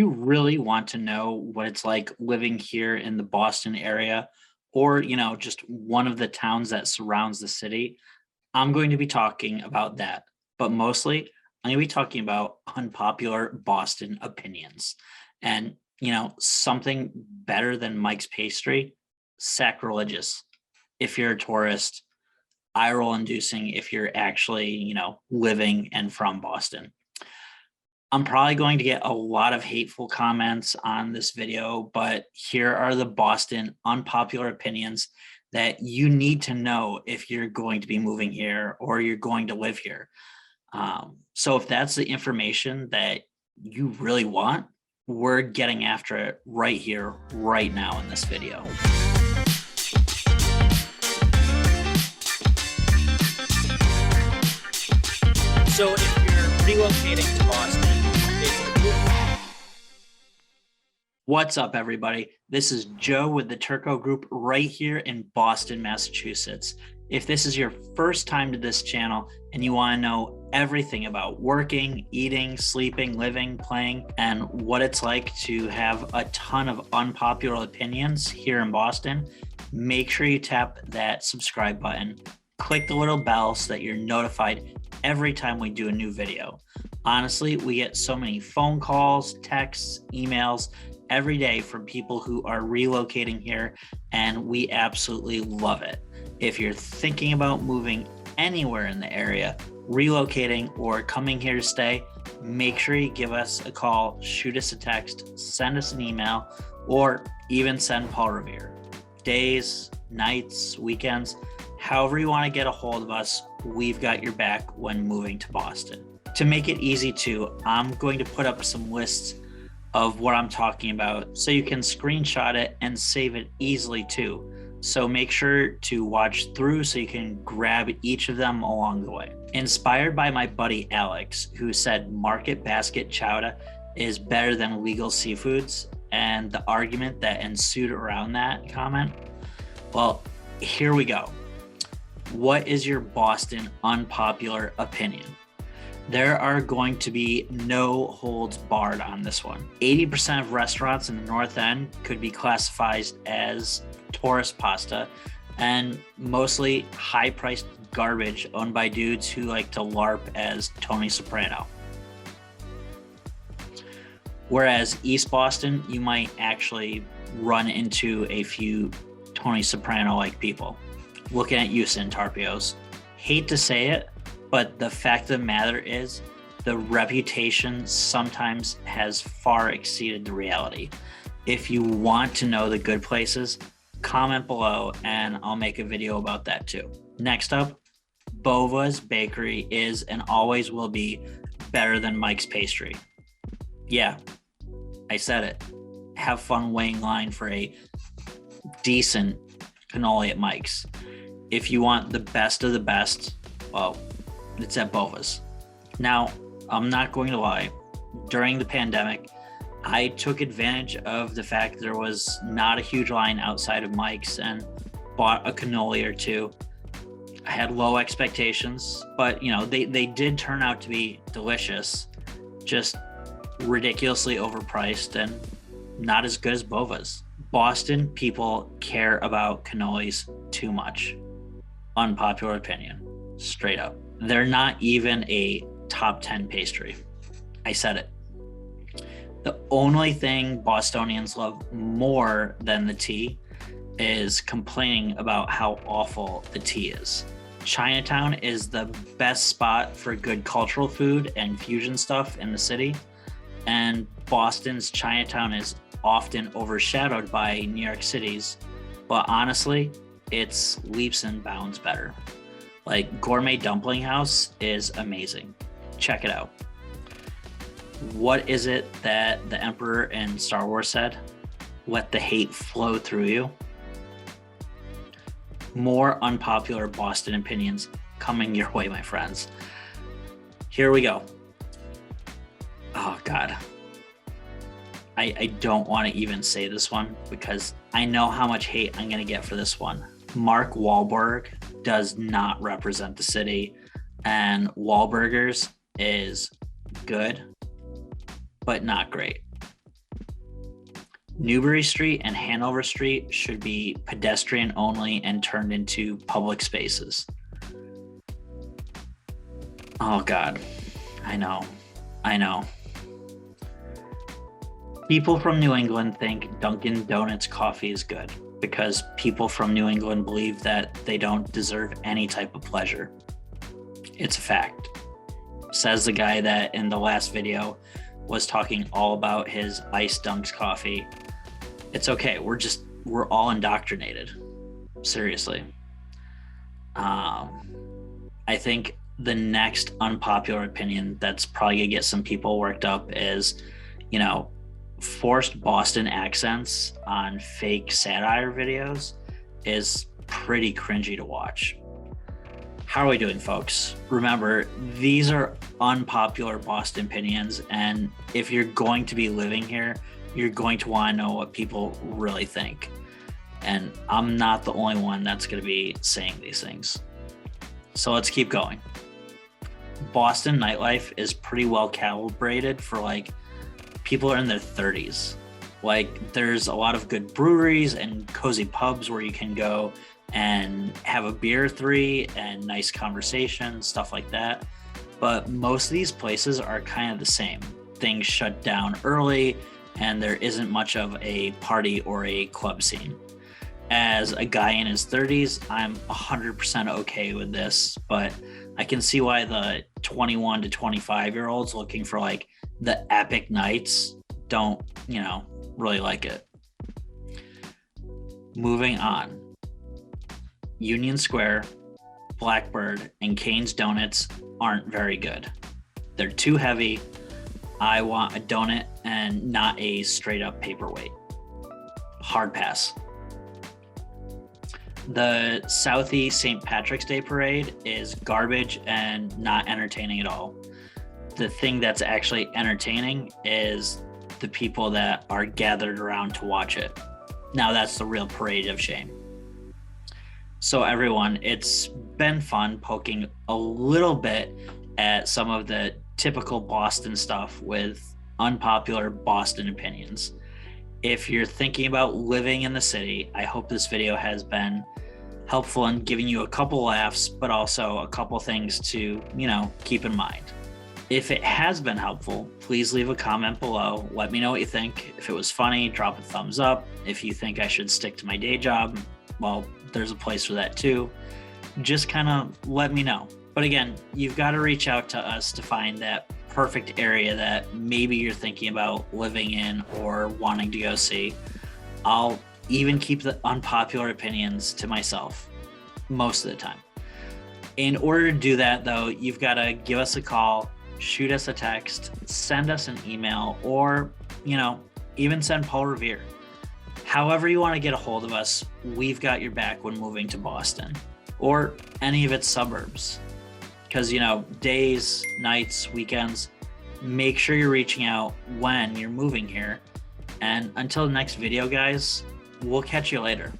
You really want to know what it's like living here in the Boston area or, just one of the towns that surrounds the city, I'm going to be talking about that. But mostly, I'm going to be talking about unpopular Boston opinions. And, something better than Mike's pastry, sacrilegious if you're a tourist, eye roll inducing if you're actually, living and from Boston. I'm probably going to get a lot of hateful comments on this video, but here are the Boston unpopular opinions that you need to know if you're going to be moving here or you're going to live here. So if that's the information that you really want, we're getting after it right here, right now in this video. So if you're relocating to Boston, what's up, everybody? This is Joe with the Turco Group right here in Boston, Massachusetts. If this is your first time to this channel and you want to know everything about working, eating, sleeping, living, playing, and what it's like to have a ton of unpopular opinions here in Boston, make sure you tap that subscribe button. Click the little bell so that you're notified every time we do a new video. Honestly, we get so many phone calls, texts, emails every day from people who are relocating here, and we absolutely love it. If you're thinking about moving anywhere in the area, relocating or coming here to stay, make sure you give us a call, shoot us a text, send us an email, or even send Paul Revere. Days, nights, weekends, however you want to get a hold of us, we've got your back when moving to Boston. To make it easy too, I'm going to put up some lists of what I'm talking about so you can screenshot it and save it easily too. So make sure to watch through so you can grab each of them along the way. Inspired by my buddy Alex, who said market basket chowder is better than legal seafoods, and the argument that ensued around that comment, well, here we go. What is your Boston unpopular opinion? There are going to be no holds barred on this one. 80% of restaurants in the North End could be classified as tourist pasta and mostly high-priced garbage owned by dudes who like to LARP as Tony Soprano. Whereas East Boston, you might actually run into a few Tony Soprano-like people. Looking at you, Centarpios. Hate to say it, but the fact of the matter is the reputation sometimes has far exceeded the reality. If you want to know the good places, comment below and I'll make a video about that too. Next up, Bova's bakery is and always will be better than Mike's pastry. Yeah, I said it. Have fun waiting line for a decent cannoli at Mike's. If you want the best of the best, well, it's at Bova's. Now, I'm not going to lie. During the pandemic, I took advantage of the fact there was not a huge line outside of Mike's and bought a cannoli or two. I had low expectations, but they did turn out to be delicious, just ridiculously overpriced and not as good as Bova's. Boston people care about cannolis too much. Unpopular opinion, straight up. They're not even a top 10 pastry. I said it. The only thing Bostonians love more than the tea is complaining about how awful the tea is. Chinatown is the best spot for good cultural food and fusion stuff in the city, and Boston's Chinatown is often overshadowed by New York City's, but honestly, it's leaps and bounds better. Like Gourmet Dumpling House is amazing. Check it out. What is it that the Emperor in Star Wars said? Let the hate flow through you. More unpopular Boston opinions coming your way, my friends. Here we go. Oh God. I don't want to even say this one because I know how much hate I'm going to get for this one. Mark Wahlberg does not represent the city, and Wahlburgers is good, but not great. Newbury Street and Hanover Street should be pedestrian only and turned into public spaces. Oh God, I know. People from New England think Dunkin Donuts coffee is good because people from New England believe that they don't deserve any type of pleasure. It's a fact. Says the guy that in the last video was talking all about his iced Dunks coffee. It's okay. We're all indoctrinated. Seriously. I think the next unpopular opinion that's probably gonna get some people worked up is, forced Boston accents on fake satire videos is pretty cringy to watch. How are we doing, folks? Remember, these are unpopular Boston opinions, and if you're going to be living here, you're going to want to know what people really think. And I'm not the only one that's going to be saying these things. So let's keep going. Boston nightlife is pretty well calibrated for people are in their 30s. There's a lot of good breweries and cozy pubs where you can go and have a beer or three and nice conversation, stuff like that. But most of these places are kind of the same. Things shut down early and there isn't much of a party or a club scene. As a guy in his 30s, I'm 100% okay with this, but I can see why the 21 to 25 year olds looking for the epic nights don't, really like it. Moving on. Union Square, Blackbird, and Cane's Donuts aren't very good. They're too heavy. I want a donut and not a straight up paperweight. Hard pass. The Southeast St. Patrick's Day Parade is garbage and not entertaining at all. The thing that's actually entertaining is the people that are gathered around to watch it. Now that's the real parade of shame. So everyone, it's been fun poking a little bit at some of the typical Boston stuff with unpopular Boston opinions. If you're thinking about living in the city, I hope this video has been helpful in giving you a couple laughs, but also a couple things to, keep in mind. If it has been helpful, please leave a comment below. Let me know what you think. If it was funny, drop a thumbs up. If you think I should stick to my day job, well, there's a place for that too. Just kind of let me know. But again, you've got to reach out to us to find that perfect area that maybe you're thinking about living in or wanting to go see. I'll even keep the unpopular opinions to myself most of the time. In order to do that, though, you've got to give us a call, shoot us a text, send us an email, or, even send Paul Revere. However you want to get a hold of us, we've got your back when moving to Boston or any of its suburbs. Because, days, nights, weekends, make sure you're reaching out when you're moving here. And until the next video, guys, we'll catch you later.